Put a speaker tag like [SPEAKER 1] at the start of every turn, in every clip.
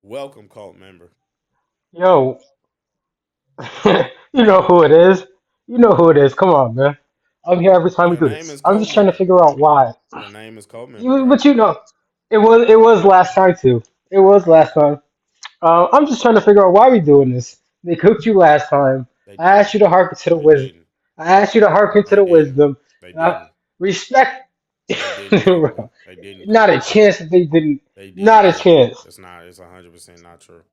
[SPEAKER 1] Welcome, cult member.
[SPEAKER 2] Yo, you know who it is. You know who it is. Come on, man. I'm here every time we
[SPEAKER 1] Your
[SPEAKER 2] do
[SPEAKER 1] name
[SPEAKER 2] this.
[SPEAKER 1] is
[SPEAKER 2] I'm
[SPEAKER 1] cult
[SPEAKER 2] just trying to
[SPEAKER 1] member.
[SPEAKER 2] figure out why.
[SPEAKER 1] Your name is cult member,
[SPEAKER 2] You,
[SPEAKER 1] right?
[SPEAKER 2] but you know, it was last time too. It was last time. I'm just trying to figure out why we doing this. They cooked you last time.
[SPEAKER 1] They
[SPEAKER 2] I asked
[SPEAKER 1] didn't.
[SPEAKER 2] you to hearken to the
[SPEAKER 1] They
[SPEAKER 2] wisdom.
[SPEAKER 1] didn't.
[SPEAKER 2] I asked you to hearken to
[SPEAKER 1] They
[SPEAKER 2] the
[SPEAKER 1] didn't.
[SPEAKER 2] wisdom.
[SPEAKER 1] They
[SPEAKER 2] Uh,
[SPEAKER 1] didn't.
[SPEAKER 2] respect.
[SPEAKER 1] They didn't cook me. They didn't
[SPEAKER 2] Not
[SPEAKER 1] cook
[SPEAKER 2] a
[SPEAKER 1] me.
[SPEAKER 2] chance that they didn't.
[SPEAKER 1] They
[SPEAKER 2] Not
[SPEAKER 1] didn't
[SPEAKER 2] a
[SPEAKER 1] cook me.
[SPEAKER 2] chance.
[SPEAKER 1] It's not. It's 100% not true.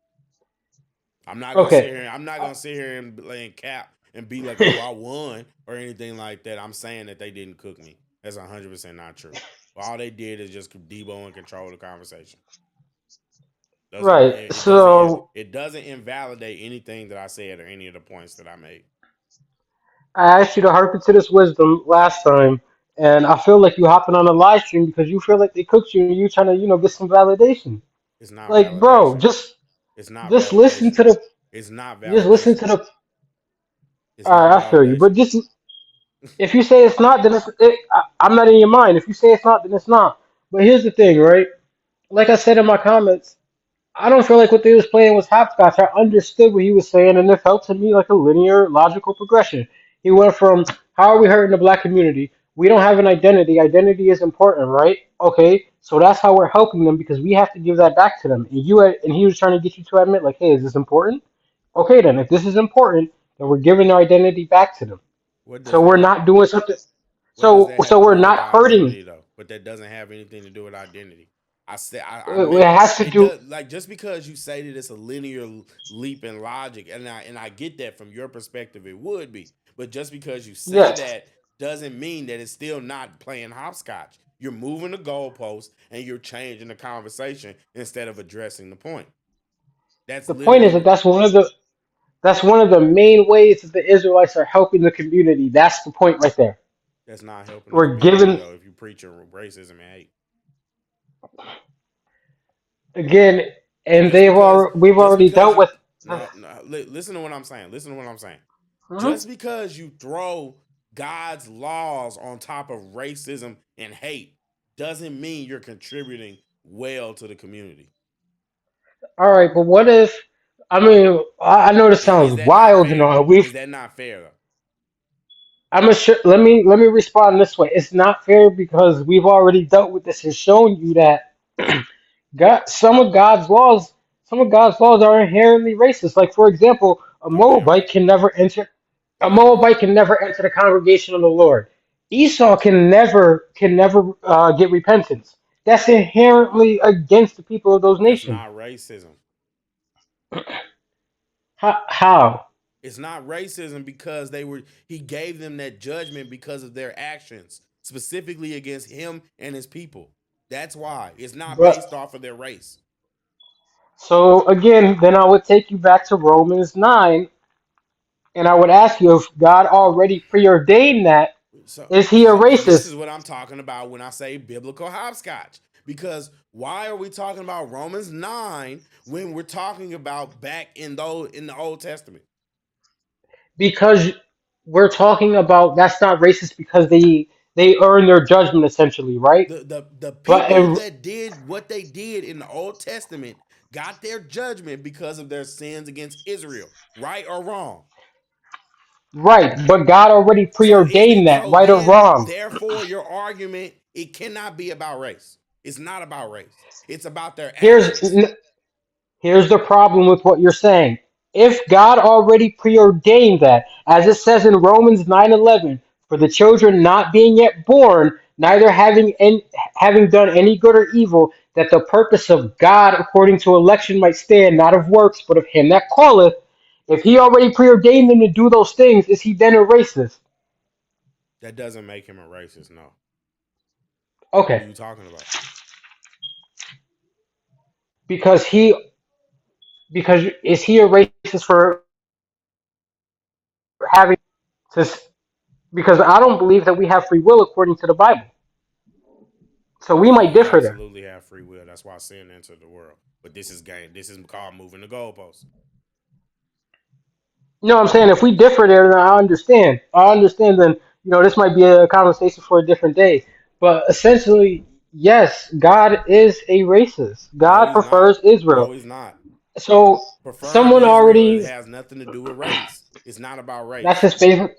[SPEAKER 1] I'm not gonna sit
[SPEAKER 2] Okay.
[SPEAKER 1] here. I'm not
[SPEAKER 2] Uh,
[SPEAKER 1] gonna sit here and lay in cap and be like, "Oh, I won" or anything like that. I'm saying that they didn't cook me. That's 100% not true. All they did is just debo and control the conversation. Doesn't
[SPEAKER 2] right.
[SPEAKER 1] it doesn't
[SPEAKER 2] So
[SPEAKER 1] it doesn't invalidate anything that I said or any of the points that I made.
[SPEAKER 2] I asked you to hearken to this wisdom last time, and I feel like you hopping on a live stream because you feel like they cooked you and you trying to, get some validation.
[SPEAKER 1] It's not
[SPEAKER 2] Like, bro,
[SPEAKER 1] validation.
[SPEAKER 2] just
[SPEAKER 1] It's not
[SPEAKER 2] just listen
[SPEAKER 1] validation.
[SPEAKER 2] to the
[SPEAKER 1] It's not
[SPEAKER 2] just listen
[SPEAKER 1] validation.
[SPEAKER 2] to the.
[SPEAKER 1] It's
[SPEAKER 2] All
[SPEAKER 1] not
[SPEAKER 2] right, I feel you, but
[SPEAKER 1] validation.
[SPEAKER 2] just if you say it's not, then I'm not in your mind. If you say it's not, then it's not. But here's the thing, right? Like I said in my comments, I don't feel like what they was playing was hopscotch. I understood what he was saying, and it felt to me like a linear, logical progression. He went from how are we hurting the black community? We don't have an identity. Identity is important, right? Okay, so that's how we're helping them because we have to give that back to them. And he was trying to get you to admit, like, hey, is this important? Okay, then if this is important, then we're giving our identity back to them.
[SPEAKER 1] What
[SPEAKER 2] So
[SPEAKER 1] does
[SPEAKER 2] we're
[SPEAKER 1] that
[SPEAKER 2] not doing something.
[SPEAKER 1] what does
[SPEAKER 2] So
[SPEAKER 1] that have
[SPEAKER 2] so
[SPEAKER 1] to
[SPEAKER 2] we're
[SPEAKER 1] do with
[SPEAKER 2] not
[SPEAKER 1] the
[SPEAKER 2] hurting.
[SPEAKER 1] identity though? But that doesn't have anything to do with identity. I said I
[SPEAKER 2] It
[SPEAKER 1] meant
[SPEAKER 2] has to
[SPEAKER 1] it
[SPEAKER 2] do.
[SPEAKER 1] does like just because you say that it's a linear leap in logic, and I get that from your perspective, it would be. But just because you say
[SPEAKER 2] Yes.
[SPEAKER 1] that doesn't mean that it's still not playing hopscotch. You're moving the goalpost and you're changing the conversation instead of addressing the point. That's
[SPEAKER 2] The point is that
[SPEAKER 1] literally
[SPEAKER 2] that's one of the main ways that the Israelites are helping the community. That's the point right there.
[SPEAKER 1] that's not helping the
[SPEAKER 2] We're
[SPEAKER 1] community
[SPEAKER 2] giving
[SPEAKER 1] though. If you preach racism and hate,
[SPEAKER 2] again, and
[SPEAKER 1] just because
[SPEAKER 2] we've
[SPEAKER 1] just
[SPEAKER 2] already
[SPEAKER 1] because
[SPEAKER 2] dealt
[SPEAKER 1] you
[SPEAKER 2] with.
[SPEAKER 1] no, listen to what I'm saying. Listen to what I'm saying.
[SPEAKER 2] Mhm.
[SPEAKER 1] Just because you throw God's laws on top of racism and hate doesn't mean you're contributing well to the community.
[SPEAKER 2] All right, but what if? I mean, I know this
[SPEAKER 1] Is
[SPEAKER 2] sounds
[SPEAKER 1] that not
[SPEAKER 2] wild and
[SPEAKER 1] fair?
[SPEAKER 2] all.
[SPEAKER 1] Is that not fair though?
[SPEAKER 2] Let me respond this way. It's not fair because we've already dealt with this and shown you that God, some of God's laws are inherently racist. Like for example,
[SPEAKER 1] No, they aren't.
[SPEAKER 2] A
[SPEAKER 1] No, they aren't.
[SPEAKER 2] Moabite can never enter the congregation of the Lord. Esau can never get repentance. That's inherently against the people of those
[SPEAKER 1] That's
[SPEAKER 2] nations.
[SPEAKER 1] not racism.
[SPEAKER 2] How?
[SPEAKER 1] It's not racism because he gave them that judgment because of their actions, specifically against him and his people. That's why. It's not
[SPEAKER 2] But
[SPEAKER 1] based off of their race.
[SPEAKER 2] so again, then I would take you back to Romans 9, and I would ask you if God already preordained that.
[SPEAKER 1] So,
[SPEAKER 2] Is he a
[SPEAKER 1] so and this is
[SPEAKER 2] racist?
[SPEAKER 1] what I'm talking about when I say biblical hopscotch. Because why are we talking about Romans 9 when we're talking about back in the Old Testament?
[SPEAKER 2] Because we're talking about that's not racist because they earn their judgment essentially, right?
[SPEAKER 1] The
[SPEAKER 2] But
[SPEAKER 1] people that did what they did in the Old Testament got their judgment because of their sins against Israel, right or wrong.
[SPEAKER 2] right, but God already
[SPEAKER 1] So is
[SPEAKER 2] preordained
[SPEAKER 1] it
[SPEAKER 2] that,
[SPEAKER 1] so
[SPEAKER 2] right or
[SPEAKER 1] then
[SPEAKER 2] wrong.
[SPEAKER 1] therefore your argument it cannot be about race. It's not about race. It's about their
[SPEAKER 2] Here's
[SPEAKER 1] actions.
[SPEAKER 2] here's the problem with what you're saying. If God already preordained that, as it says in Romans 9:11, for the children not being yet born, neither having done any good or evil, that the purpose of God according to election might stand, not of works, but of him that calleth. If he already preordained them to do those things, is he then a racist?
[SPEAKER 1] That doesn't make him a racist, no. What are
[SPEAKER 2] Okay,
[SPEAKER 1] you talking about?
[SPEAKER 2] because is he a racist for having to? Because I don't believe that we have free will according to the Bible. So we might
[SPEAKER 1] We
[SPEAKER 2] differ there.
[SPEAKER 1] absolutely have free will. That's why sin entered the world. But this is game. This is called moving the goalposts.
[SPEAKER 2] You know what I'm saying? If we differ there, then I understand. I understand then, this might be a conversation for a different day. But essentially, Yes, God is a racist.
[SPEAKER 1] No,
[SPEAKER 2] God
[SPEAKER 1] he's not.
[SPEAKER 2] prefers Israel.
[SPEAKER 1] No, he's not.
[SPEAKER 2] So
[SPEAKER 1] Preferring
[SPEAKER 2] someone
[SPEAKER 1] Israel, it
[SPEAKER 2] already
[SPEAKER 1] has nothing to do with race. It's not about
[SPEAKER 2] that's
[SPEAKER 1] race.
[SPEAKER 2] his favorite.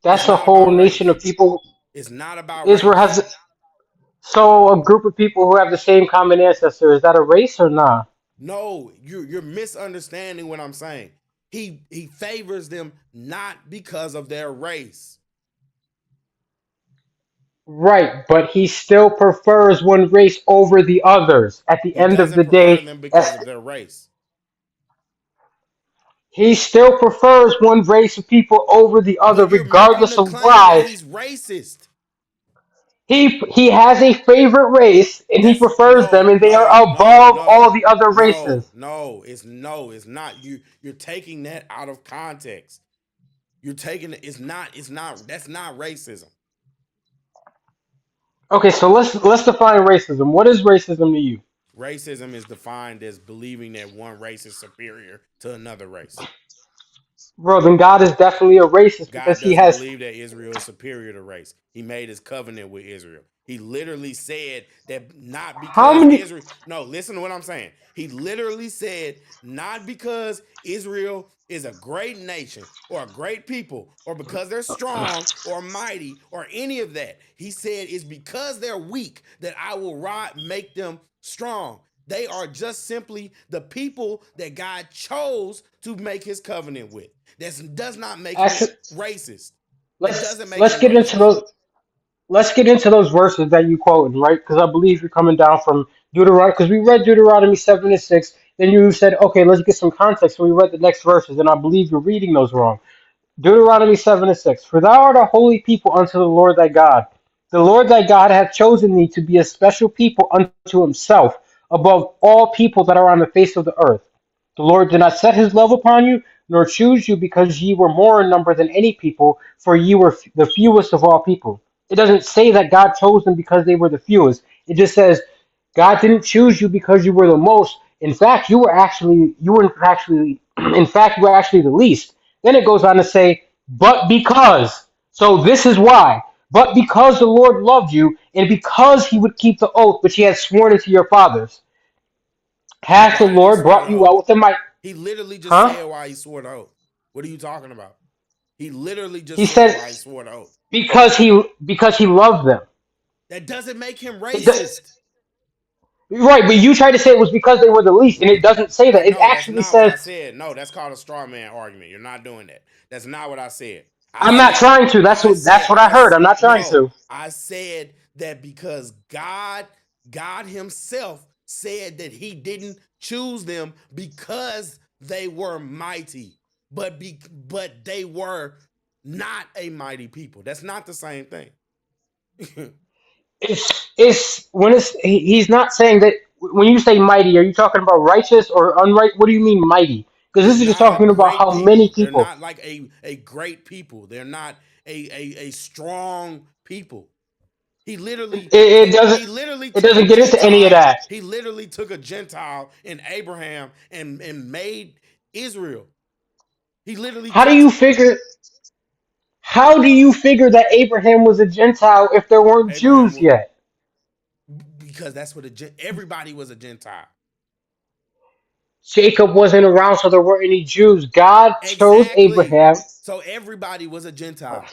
[SPEAKER 1] It's
[SPEAKER 2] That's a
[SPEAKER 1] not
[SPEAKER 2] whole
[SPEAKER 1] about
[SPEAKER 2] nation
[SPEAKER 1] race.
[SPEAKER 2] of people.
[SPEAKER 1] It's not about
[SPEAKER 2] Israel
[SPEAKER 1] race.
[SPEAKER 2] has so a group of people who have the same common ancestor. Is that a race or not?
[SPEAKER 1] No, you're misunderstanding what I'm saying. He favors them not because of their race.
[SPEAKER 2] Right, but he still prefers one race over the others. At the
[SPEAKER 1] He
[SPEAKER 2] end of
[SPEAKER 1] doesn't
[SPEAKER 2] the
[SPEAKER 1] prefer
[SPEAKER 2] day,
[SPEAKER 1] them because
[SPEAKER 2] as
[SPEAKER 1] of their race.
[SPEAKER 2] he still prefers one race of people over the other,
[SPEAKER 1] But you're making
[SPEAKER 2] regardless
[SPEAKER 1] the
[SPEAKER 2] of
[SPEAKER 1] claim that
[SPEAKER 2] why.
[SPEAKER 1] he's racist.
[SPEAKER 2] He has a favorite race and he
[SPEAKER 1] That's
[SPEAKER 2] prefers them,
[SPEAKER 1] no,
[SPEAKER 2] and they are
[SPEAKER 1] no, no,
[SPEAKER 2] above all
[SPEAKER 1] no,
[SPEAKER 2] the other
[SPEAKER 1] no,
[SPEAKER 2] races.
[SPEAKER 1] no. It's no, it's not. You're taking that out of context. You're taking it. It's not. It's not. That's not racism.
[SPEAKER 2] Okay, so let's define racism. What is racism to you?
[SPEAKER 1] Racism is defined as believing that one race is superior to another race.
[SPEAKER 2] Bro, then God is definitely a racist
[SPEAKER 1] God
[SPEAKER 2] because he
[SPEAKER 1] doesn't
[SPEAKER 2] has
[SPEAKER 1] believe that Israel is superior to race. He made his covenant with Israel. He literally said that not
[SPEAKER 2] how
[SPEAKER 1] because
[SPEAKER 2] many
[SPEAKER 1] Israel, no, listen to what I'm saying. He literally said not because Israel is a great nation or a great people or because they're strong or mighty or any of that. He said it's because they're weak that I will make them strong. They are just simply the people that God chose to make his covenant with. That does not make him
[SPEAKER 2] actually
[SPEAKER 1] racist. That
[SPEAKER 2] let's
[SPEAKER 1] doesn't make
[SPEAKER 2] let's
[SPEAKER 1] him
[SPEAKER 2] get into
[SPEAKER 1] racist.
[SPEAKER 2] those verses that you quoted, right? Because I believe you're coming down from Deuteronomy. Because we read Deuteronomy 7 and 6, then you said, okay, let's get some context. So we read the next verses, and I believe you're reading those wrong. Deuteronomy 7 and 6. For thou art a holy people unto the Lord thy God. The Lord thy God hath chosen thee to be a special people unto himself above all people that are on the face of the earth. The Lord did not set his love upon you, nor choose you because ye were more in number than any people, for ye were the fewest of all people. It doesn't say that God chose them because they were the fewest. It just says God didn't choose you because you were the most. In fact, you were actually in fact you were actually the least. Then it goes on to say, but because. So this is why. But because the Lord loved you, and because he would keep the oath which he had sworn unto your fathers, hath the
[SPEAKER 1] Why did he
[SPEAKER 2] Lord
[SPEAKER 1] swear
[SPEAKER 2] brought
[SPEAKER 1] the
[SPEAKER 2] you out
[SPEAKER 1] oath?
[SPEAKER 2] with a might.
[SPEAKER 1] He literally just
[SPEAKER 2] Huh?
[SPEAKER 1] said why he swore the oath. What are you talking about? He literally
[SPEAKER 2] He
[SPEAKER 1] just said
[SPEAKER 2] said
[SPEAKER 1] why he swore the oath.
[SPEAKER 2] because he loved them.
[SPEAKER 1] That doesn't make him
[SPEAKER 2] It, do-
[SPEAKER 1] racist.
[SPEAKER 2] right, but you tried to say it was because they were the least, and it doesn't say that. It
[SPEAKER 1] No, that's
[SPEAKER 2] actually
[SPEAKER 1] not what
[SPEAKER 2] says
[SPEAKER 1] I said. No, that's called a straw man argument. You're not doing that. That's not what I said. I
[SPEAKER 2] I'm not
[SPEAKER 1] said,
[SPEAKER 2] trying to. That's what I heard. I'm not trying
[SPEAKER 1] no.
[SPEAKER 2] to.
[SPEAKER 1] I said that because God Himself said that He didn't choose them because they were mighty, but they were not a mighty people. That's not the same thing.
[SPEAKER 2] It's when he's not saying that when you say mighty, are you talking about righteous or unright? What do you mean mighty? Because
[SPEAKER 1] They're
[SPEAKER 2] this is just
[SPEAKER 1] not a
[SPEAKER 2] talking about
[SPEAKER 1] great
[SPEAKER 2] how many
[SPEAKER 1] people. They're
[SPEAKER 2] people.
[SPEAKER 1] not like a great people. They're not a strong people. He
[SPEAKER 2] It,
[SPEAKER 1] literally
[SPEAKER 2] it
[SPEAKER 1] took
[SPEAKER 2] doesn't
[SPEAKER 1] he literally
[SPEAKER 2] it
[SPEAKER 1] took a
[SPEAKER 2] doesn't get into any of
[SPEAKER 1] Gentile.
[SPEAKER 2] that.
[SPEAKER 1] He literally took a Gentile in Abraham and made Israel. He literally
[SPEAKER 2] How do
[SPEAKER 1] took
[SPEAKER 2] you figure? How do you figure that Abraham was a Gentile if there weren't
[SPEAKER 1] Abraham
[SPEAKER 2] Jews yet?
[SPEAKER 1] because that's what everybody was a Gentile.
[SPEAKER 2] Jacob wasn't around, so there weren't any Jews. God chose
[SPEAKER 1] Exactly.
[SPEAKER 2] Abraham
[SPEAKER 1] So everybody was a Gentile.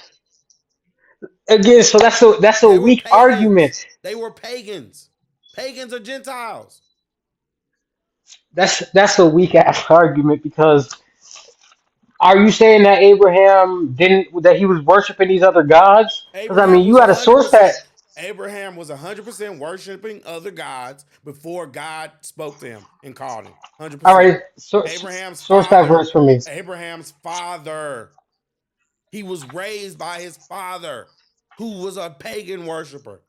[SPEAKER 2] again. So that's a
[SPEAKER 1] They were
[SPEAKER 2] weak
[SPEAKER 1] pagans.
[SPEAKER 2] argument.
[SPEAKER 1] They were pagans. Pagans are Gentiles.
[SPEAKER 2] That's a weak ass argument because are you saying that Abraham didn't that he was worshiping these other gods? Because I mean,
[SPEAKER 1] Abraham
[SPEAKER 2] you
[SPEAKER 1] was
[SPEAKER 2] got a source that
[SPEAKER 1] 100%. Abraham was 100% worshiping other gods before God spoke to him and called him.
[SPEAKER 2] all
[SPEAKER 1] 100%.
[SPEAKER 2] right.
[SPEAKER 1] Abraham's
[SPEAKER 2] Source that
[SPEAKER 1] father,
[SPEAKER 2] verse for me.
[SPEAKER 1] Abraham's father, he was raised by his father who was a pagan worshiper.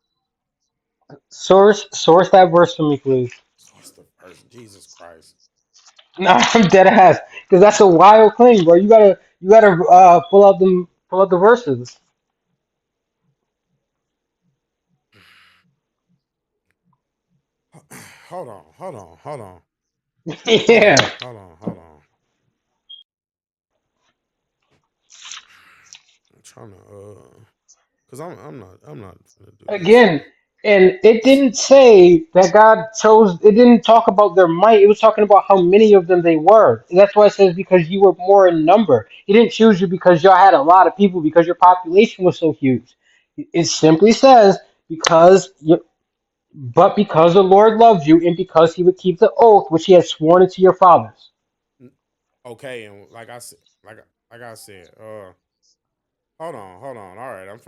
[SPEAKER 2] Source that verse for me, please.
[SPEAKER 1] So what's the verse? Jesus Christ.
[SPEAKER 2] No, I'm dead ass because that's a wild claim, bro. You gotta pull out the verses.
[SPEAKER 1] Hold on, hold on, hold on, hold
[SPEAKER 2] Yeah.
[SPEAKER 1] on, hold on, hold on. I'm trying to cause I'm not gonna do this.
[SPEAKER 2] Again, And it didn't say that God chose, it didn't talk about their might. It was talking about how many of them they were. And that's why it says because you were more in number. He didn't choose you because y'all had a lot of people, because your population was so huge. It simply says because you, but because the Lord loved you and because he would keep the oath which he had sworn unto your fathers.
[SPEAKER 1] Okay, and like I said, like I said, hold on. All right, I'm